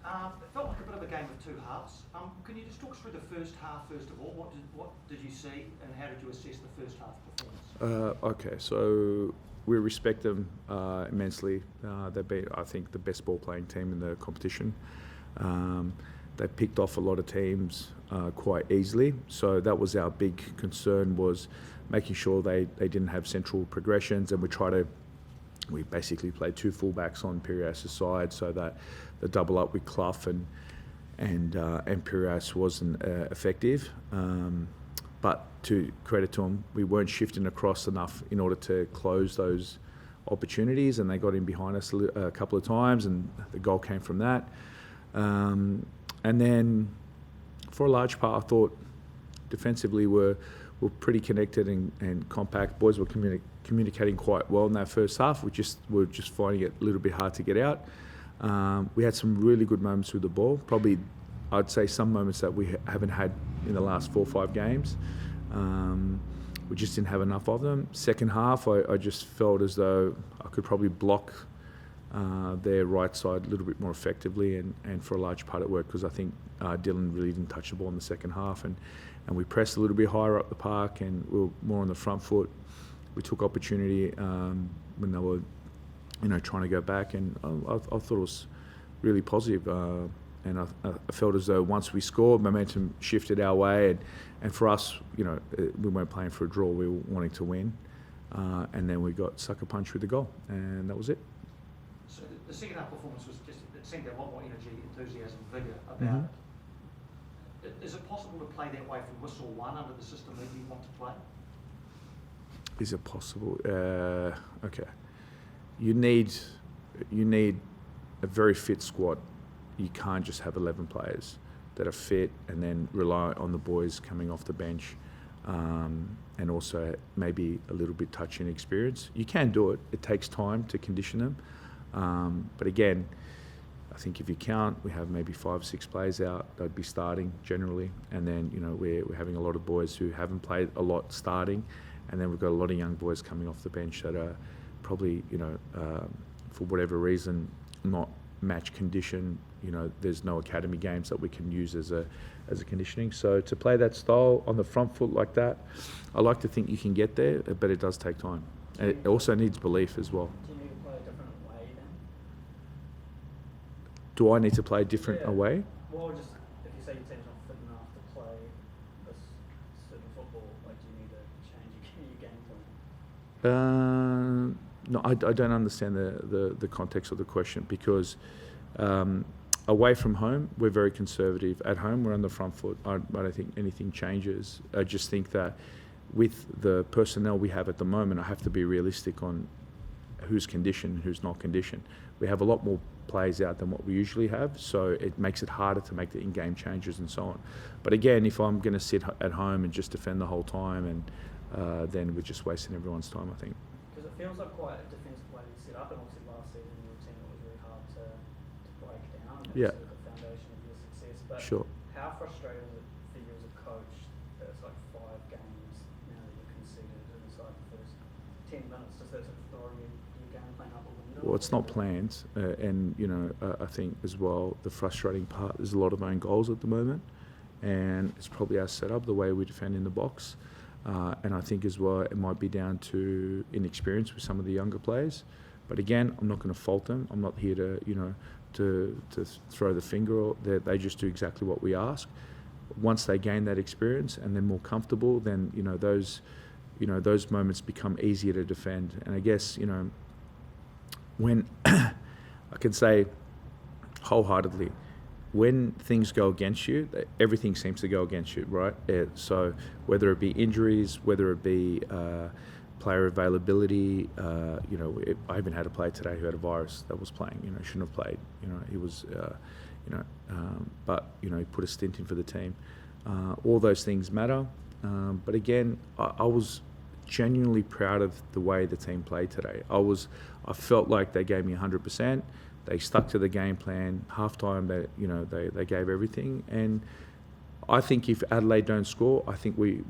It felt like a bit of a game of two halves. Can you just talk us through the first half first of all? What did you see, and how did you assess the first half performance? Okay, so we respect them immensely. They've been, I think, the best ball-playing team in the competition. They picked off a lot of teams quite easily, so that was our big concern, was making sure they didn't have central progressions, and we basically played two fullbacks on Piraeus' side, so that the double up with Clough and Piraeus wasn't effective. But to credit to them, we weren't shifting across enough in order to close those opportunities, and they got in behind us a couple of times, and the goal came from that. And then, for a large part, I thought defensively we're pretty connected and compact. Boys were communicating quite well in that first half. We were just finding it a little bit hard to get out. We had some really good moments with the ball. Probably, I'd say, some moments that we haven't had in the last 4 or 5 games. We just didn't have enough of them. Second half, I just felt as though I could probably block their right side a little bit more effectively, and for a large part it worked, because I think Dylan really didn't touch the ball in the second half, and we pressed a little bit higher up the park, and we were more on the front foot. We took opportunity when they were, trying to go back, and I thought it was really positive. And I felt as though once we scored, momentum shifted our way, and for us, we weren't playing for a draw. We were wanting to win, and then we got sucker punched with the goal, and that was it. So the second half performance was just, it seemed to have a lot more energy, enthusiasm, vigour about it. Is it possible to play that way from whistle one under the system that you want to play? Is it possible? Okay. You need a very fit squad. You can't just have 11 players that are fit and then rely on the boys coming off the bench, and also maybe a little bit touch and experience. You can do it. It takes time to condition them. But again, I think if you count, we have maybe 5 or 6 players out. They'd be starting generally, and then we're having a lot of boys who haven't played a lot starting, and then we've got a lot of young boys coming off the bench that are probably for whatever reason not match condition. There's no academy games that we can use as a conditioning. So to play that style on the front foot like that, I like to think you can get there, but it does take time. And it also needs belief as well. Do you need to play a different way then? Do I need to play a different away? Well, just if you say your team's not fit enough to play this certain football, do you need to change your game plan? No, I don't understand the context of the question, because away from home, we're very conservative. At home, we're on the front foot. I don't think anything changes. I just think that with the personnel we have at the moment, I have to be realistic on who's conditioned, who's not conditioned. We have a lot more players out than what we usually have, so it makes it harder to make the in-game changes and so on. But again, if I'm going to sit at home and just defend the whole time, and then we're just wasting everyone's time, I think. Because it feels like quite a defensive way to set up, and obviously last season your team it was really hard to break down. And Yeah. Sort of the foundation of your success. But Sure. how frustrating is it for you as a coach that it's like 5 games now that you've conceded inside the first 10 minutes? Does that sort of throw your game plan up a window? Well, it's not planned, and I think as well the frustrating part is a lot of own goals at the moment, and it's probably our setup, the way we defend in the box, and I think as well it might be down to inexperience with some of the younger players. But again, I'm not going to fault them. I'm not here to to throw the finger. They just do exactly what we ask. Once they gain that experience and they're more comfortable, then those moments become easier to defend. And I guess when I can say wholeheartedly, when things go against you, everything seems to go against you, right? So whether it be injuries, whether it be player availability, I even had a player today who had a virus that was playing. Shouldn't have played. He was, but he put a stint in for the team. All those things matter. But again, I was genuinely proud of the way the team played today. I felt like they gave me 100%. They stuck to the game plan. Halftime, they gave everything, and I think if Adelaide don't score, I think we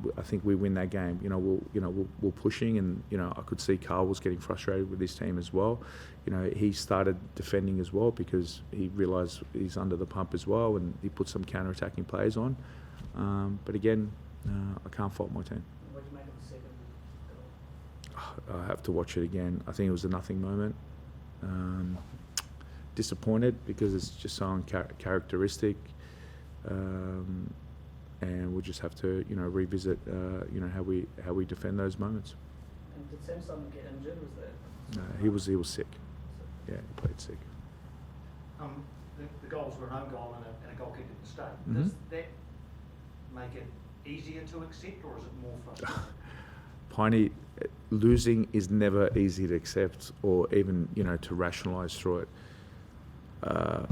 win that game. We're pushing, and I could see Carl was getting frustrated with his team as well. He started defending as well because he realised he's under the pump as well, and he put some counter-attacking plays on. But again, I can't fault my team. What do you make of the second goal? I have to watch it again. I think it was a nothing moment. Disappointed because it's just so uncharacteristic. And we'll just have to, revisit, how we defend those moments. And did Sam Simon get injured? Was that? No, he was sick. Yeah, he played sick. The goals were an own goal and a goal kick at the start. Mm-hmm. Does that make it easier to accept, or is it more frustrating? Piney, losing is never easy to accept or even, to rationalise through it.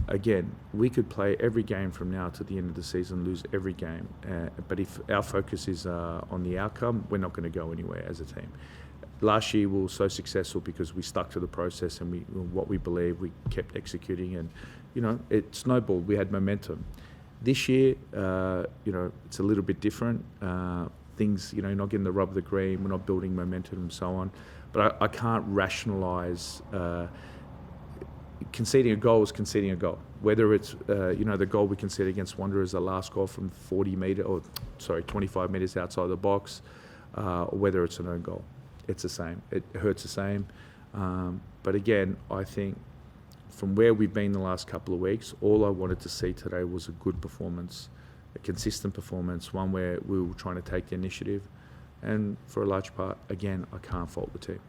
Again, we could play every game from now to the end of the season, lose every game. But if our focus is on the outcome, we're not going to go anywhere as a team. Last year we were so successful because we stuck to the process and what we believe, we kept executing, and it snowballed. We had momentum. This year, it's a little bit different. Things, not getting the rub of the green, we're not building momentum and so on. But I can't rationalise. Conceding a goal is conceding a goal. Whether it's the goal we conceded against Wanderers, the last goal from 25 metres outside the box, or whether it's an own goal, it's the same. It hurts the same. But again, I think from where we've been the last couple of weeks, all I wanted to see today was a good performance, a consistent performance, one where we were trying to take the initiative. And for a large part, again, I can't fault the team. Are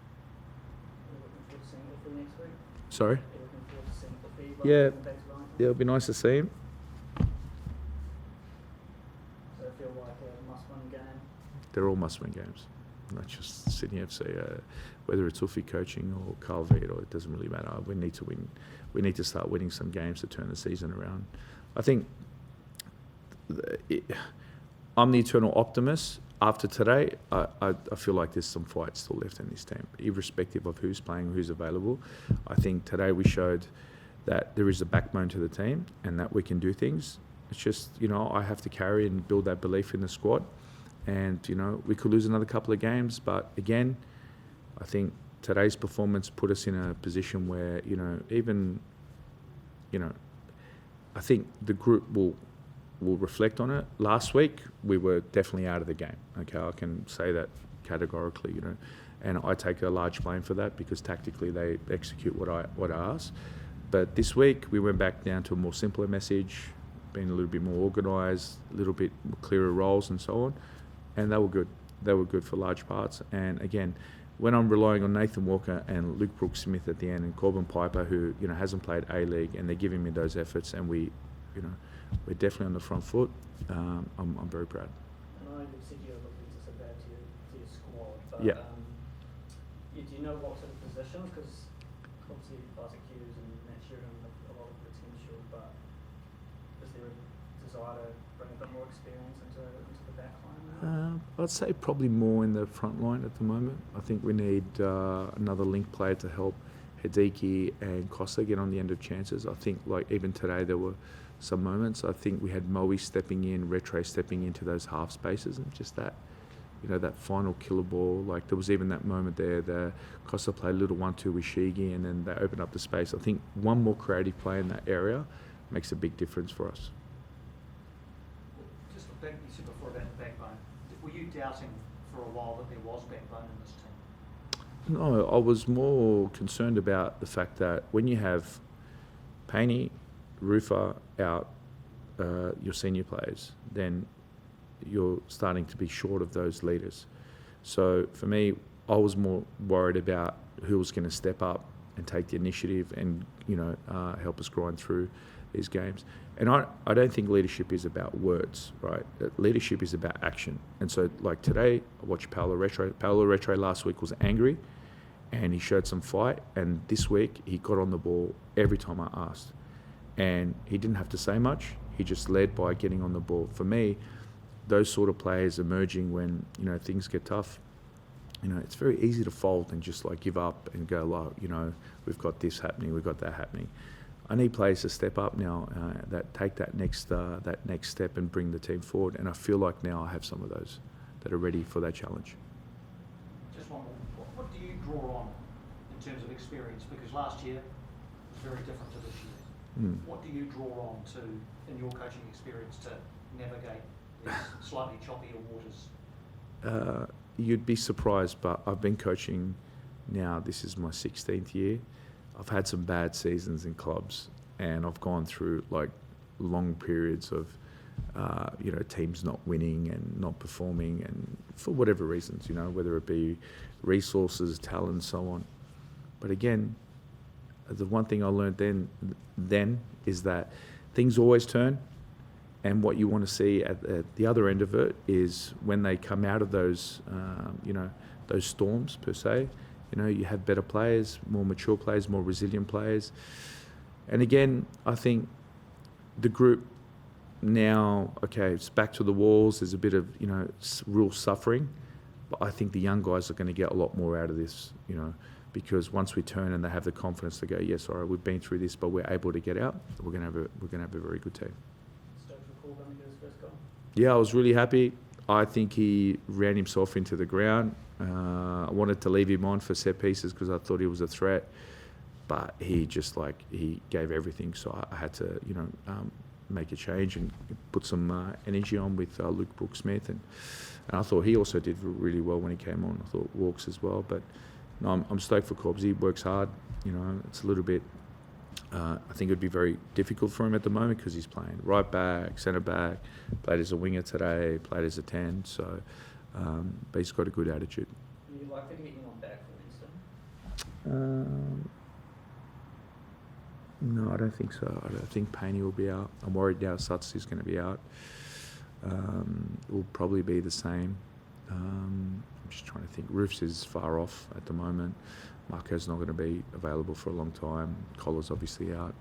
you looking forward to seeing it for next week? Sorry? Are you looking forward to seeing it for Yeah. back to Wellington? Yeah, it'll be nice to see him. So I feel like a must-win game. They're all must-win games, not just Sydney FC. Whether it's Uffy coaching or Carl Vito, it doesn't really matter. We need to win. We need to start winning some games to turn the season around. I think I'm the eternal optimist. After today, I feel like there's some fight still left in this team, irrespective of who's playing, who's available. I think today we showed that there is a backbone to the team and that we can do things. It's just, I have to carry and build that belief in the squad. And, we could lose another couple of games, but again, I think today's performance put us in a position where, I think the group will reflect on it. Last week, we were definitely out of the game. Okay, I can say that categorically, and I take a large blame for that because tactically they execute what I ask. But this week, we went back down to a more simpler message, being a little bit more organised, a little bit clearer roles and so on, and they were good. They were good for large parts. And again, when I'm relying on Nathan Walker and Luke Brooks-Smith at the end and Corbin Piper, who hasn't played A-League, and they're giving me those efforts, and we're definitely on the front foot. I'm very proud. I know you said you're looking to sort of add to your squad, but Yeah. do you know what sort of positions? Because obviously Isaac Hughes and Matt Sheridan have a lot of potential, but is there a desire to bring a bit more experience into the back line? I'd say probably more in the front line at the moment. I think we need another link player to help Hideki and Costa get on the end of chances. I think even today there were some moments. I think we had Moe stepping in, Retray stepping into those half spaces, and just that, that final killer ball. There was even that moment there, the Costa played a little 1-2 with Shigi, and then they opened up the space. I think one more creative play in that area makes a big difference for us. Just you said before about the backbone. Were you doubting for a while that there was backbone in this team? No, I was more concerned about the fact that when you have Paney, Rufa out, your senior players, then you're starting to be short of those leaders. So for me, I was more worried about who was going to step up and take the initiative and help us grind through these games. And I don't think leadership is about words, right? Leadership is about action. And so today, I watched Paolo Retro. Paolo Retro last week was angry and he showed some fight. And this week, he got on the ball every time I asked. And he didn't have to say much. He just led by getting on the ball. For me, those sort of players emerging when, things get tough, it's very easy to fold and just give up and go, we've got this happening, we've got that happening. I need players to step up now, that take that next step and bring the team forward. And I feel like now I have some of those that are ready for that challenge. Just one more. What do you draw on in terms of experience? Because last year was very different to this year. What do you draw on to in your coaching experience to navigate these slightly choppier waters? You'd be surprised, but I've been coaching now. This is my 16th year. I've had some bad seasons in clubs, and I've gone through like long periods of, teams not winning and not performing, and for whatever reasons, whether it be resources, talent, so on. But again, the one thing I learned then is that things always turn, and what you want to see at the other end of it is when they come out of those, those storms per se. You have better players, more mature players, more resilient players. And again, I think the group now, okay, it's back to the walls. There's a bit of, real suffering. But I think the young guys are going to get a lot more out of this, because once we turn and they have the confidence to go, yes, all right, we've been through this, but we're able to get out, we're going to have a very good team. Stoked for Paul going to get his first goal? Yeah, I was really happy. I think he ran himself into the ground. I wanted to leave him on for set pieces because I thought he was a threat, but he gave everything. So I had to, make a change and put some energy on with Luke Brooks-Smith, and I thought he also did really well when he came on. I thought Walks as well, but no, I'm stoked for Cobbs. He works hard. It's a little bit. I think it would be very difficult for him at the moment because he's playing right back, centre back, played as a winger today, played as a 10. So, but he's got a good attitude. Are you likely to get anyone back for Winston? No, I don't think so. I don't think Paney will be out. I'm worried now Suts is going to be out. It will probably be the same. I'm just trying to think. Roofs is far off at the moment. Marco's not going to be available for a long time. Collar's obviously out.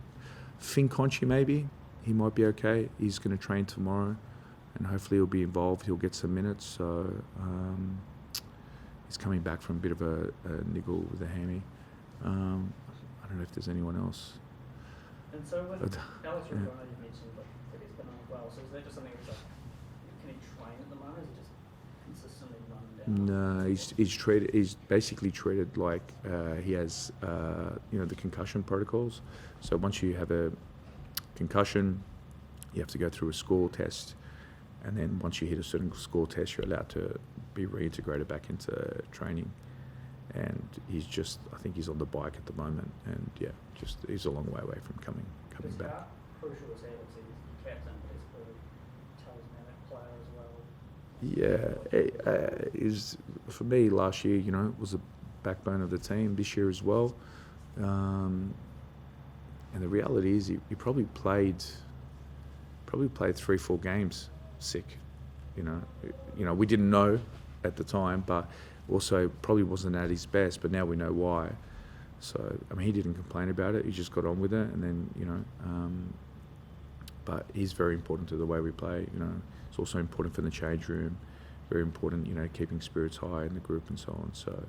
Finn Conchi maybe. He might be okay. He's going to train tomorrow, and hopefully he'll be involved. He'll get some minutes. So he's coming back from a bit of a niggle with a hammy. I don't know if there's anyone else. And so with Alex Rico, I know you mentioned that he's been on well. So is that just something that's can he train at the moment? Is he just consistently run down? No, he's basically treated like he has the concussion protocols. So once you have a concussion, you have to go through a score test, and then once you hit a certain score test, you're allowed to be reintegrated back into training. And I think he's on the bike at the moment, and he's a long way away from coming back. How crucial is he? Obviously, he's the captain, but he's a talismanic player as well. Yeah, for me last year, was a backbone of the team. This year as well, and the reality is he probably played 3-4 games sick. We didn't know at the time, but also probably wasn't at his best. But now we know why. So he didn't complain about it. He just got on with it, and then but he's very important to the way we play. It's also important for the change room. Very important, keeping spirits high in the group and so on. So